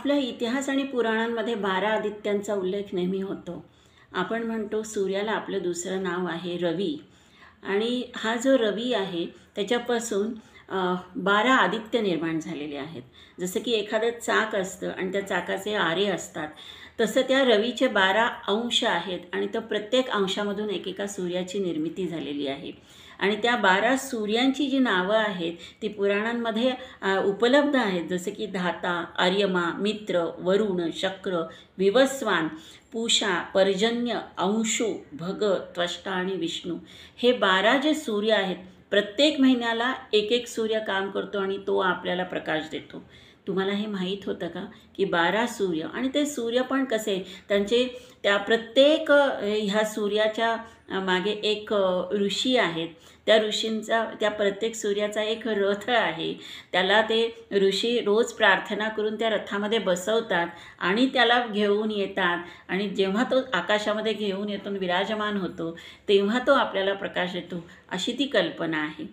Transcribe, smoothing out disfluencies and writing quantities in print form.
आपल्या इतिहास आणि पुराणांमध्ये 12 आदित्यांचा उल्लेख नेहमी होतो. आपण म्हणतो सूर्याला आपलं दुसरं नाव आहे रवी आणि हा जो रवी आहे त्याच्यापासून 12 आदित्य निर्माण झालेले आहेत. जसं की एखादं चाक असतं आणि त्या चाकाचे आरे असतात, तसं त्या रवीचे 12 अंश आहेत आणि तो प्रत्येक अंशामधून एकेका सूर्याची निर्मिती झालेली आहे. आणि त्या 12 सूर्यांची जी नावं आहेत ती पुराणांमध्ये उपलब्ध आहेत. जसं की धाता, आर्यमा, मित्र, वरुण, शक्र, विवस्वान, पूषा, पर्जन्य, अंशु, भग, त्वष्टा आणि विष्णू. हे 12 जे सूर्य आहेत, प्रत्येक महिन्याला एक एक सूर्य काम करतो आणि तो आपल्याला प्रकाश देतो. तुम्हाला हे माहीत होतं का की 12 सूर्य आणि ते सूर्य पण कसे त्यांचे त्या प्रत्येक ह्या सूर्याच्या मागे एक ऋषी आहेत. त्या ऋषींचा त्या प्रत्येक सूर्याचा एक रथ आहे. त्याला ते ऋषी रोज प्रार्थना करून त्या रथामध्ये बसवतात आणि त्याला घेऊन येतात आणि जेव्हा तो आकाशामध्ये घेऊन येतो विराजमान होतो तेव्हा तो आपल्याला प्रकाश देतो, अशी ती कल्पना आहे.